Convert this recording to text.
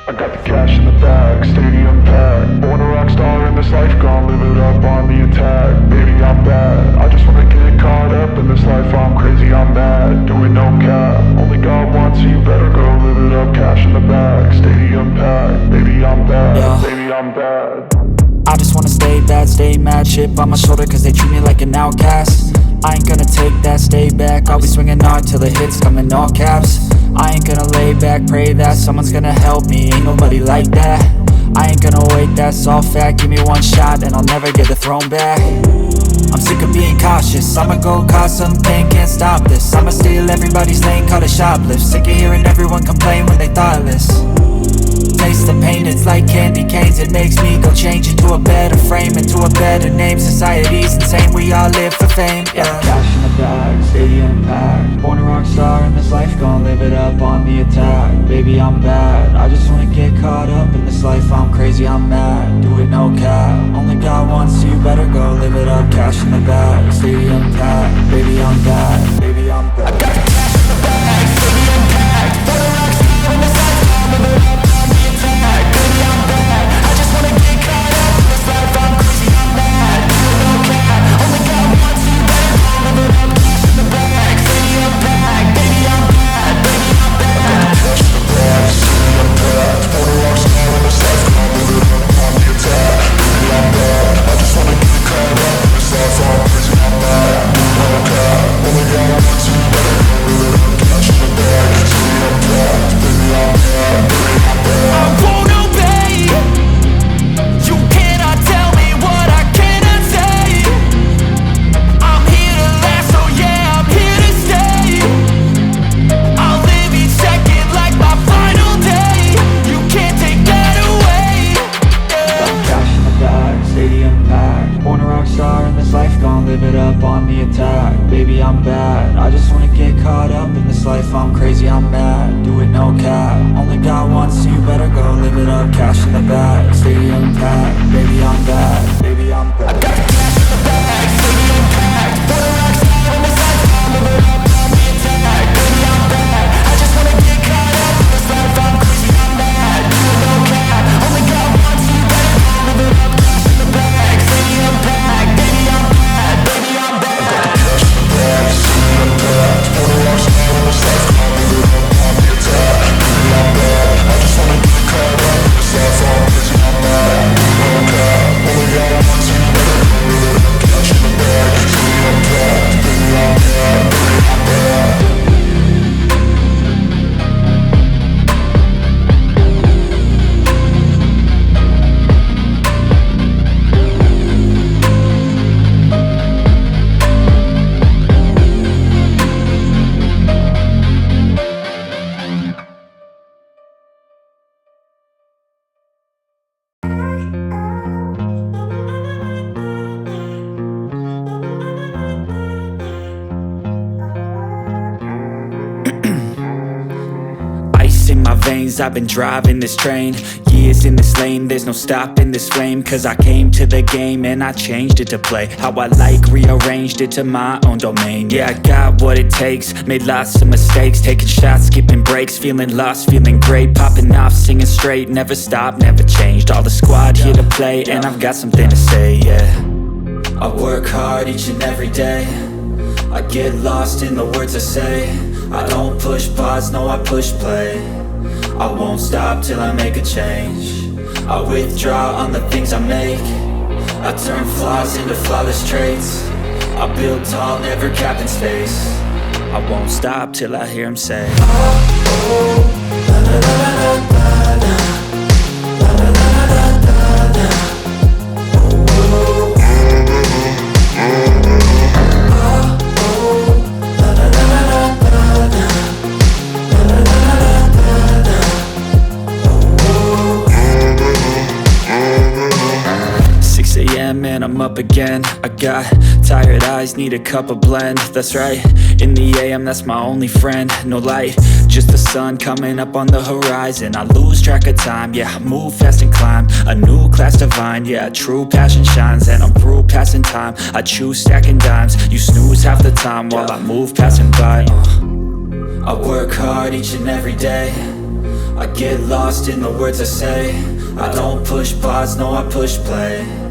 I got the cash in the bag, stadium packed. Born a rock star in this life, gon' live it up on the attack. Baby, I'm bad, I just wanna get caught up in this life. I'm crazy, I'm mad, doing no cap. Only God wants, so you better go live it up. Cash in the bag, stadium packed. Baby, I'm bad, baby, I'm bad. I just wanna stay bad, stay mad. Chip on my shoulder cause they treat me like an outcast. I ain't gonna take that, stay back. I'll be swinging hard till the hits come in all caps. I ain't gonna lay back, pray that someone's gonna help me. Ain't nobody like that. I ain't gonna wait, that's all fact. Give me one shot and I'll never get the throne back. I'm sick of being cautious, I'ma go cause some pain, can't stop this. I'ma steal everybody's lane, call it shoplift. Sick of hearing everyone complain when they thoughtless. Taste the pain, it's like candy canes. It makes me go change into a better frame, into a better name. Society's insane, we all live for fame, yeah. Cash in the bag, stadium packed. Born a rock star in this life, gon' live it up on the attack. Baby, I'm bad, I just wanna get caught up in this life. I'm crazy, I'm mad, do it no cap. Only God wants, so you better go live it up. Cash in the bag, stadium packed. Baby, I'm bad, baby, I'm bad. I got the cash in the bag, stadium packed. Born a rock star in this life, gon' live it up. Baby, I'm bad, I just wanna get caught up in this life. I'm crazy, I'm mad, do it no cap. Only God wants, so you better go live it up. Cash in the bag, stadium packed. Baby, I'm bad, baby, I'm bad. Cash in the bag, stadium packed. Born a rock star in this life, gon' live it up on the attack. Baby, I'm bad, I just wanna get caught up in this life. I'm crazy, I'm mad, do it no cap. Only God wants, so you better go live it up. Cash in the bag, stadium packed. Baby, I'm bad, baby, I'm bad. I won't obey. You cannot tell me what I cannot say. I'm here to last, so yeah, I'm here to stay. I'll live each second like my final day. You can't take that away, yeah. Cash in the bag, stadium packed. Born a rock star in this life, gon' live it up on the attack. Baby, I'm bad, I just wanna get caught up in this life. I'm crazy, I'm mad, do it no cap. Only God wants, so you better go live it up. Cash in the bag, stadium packed. Baby, I'm bad, baby, I'm bad. I got the cash in the bag, stadium packed. Born a rock star in this life, gon' live it up on the attack. Baby, I'm bad, I just wanna get caught up in this life. I'm crazy, I'm mad, do it no cap. Only God wants, so you better go live it up. Cash in the bag, stadium packed. Baby, I'm bad, baby, I'm bad. I got the cash in the bag, stadium packed. Born a rock star in this life, gon' live it up on the attack. Baby, I'm bad, I just wanna get caught up in this life. I'm crazy, I'm mad, do it no cap. Only God wants, so you better go live it up. Cash in the bag, stadium packed. Baby, I'm bad, baby, I'm bad. Ice in my veins, I've been driving this train. Years in this lane, there's no stopping this flame. Cause I came to the game and I changed it to play how I like, rearranged it to my own domain. Yeah, I got what it takes, made lots of mistakes. Taking shots, skipping breaks, feeling lost, feeling great. Popping off, singing straight, never stopped, never changed. All the squad here to play and I've got something to say, yeah. I work hard each and every day. I get lost in the words I say. I don't push pause, no I push play. I won't stop till I make a change. I withdraw on the things I make. I turn flaws into flawless traits. I build tall, never capped in space. I won't stop till I hear him say, oh, oh, la la la la la la. La la la la la la. Oh, oh. And I'm up again. I got tired eyes, need a cup of blend. That's right, in the AM, that's my only friend. No light, just the sun coming up on the horizon. I lose track of time, yeah, I move fast and climb a new class divine, yeah, true passion shines. And I'm through passing time, I choose stacking dimes. You snooze half the time while I move passing by. I work hard each and every day. I get lost in the words I say. I don't push pause, no I push play.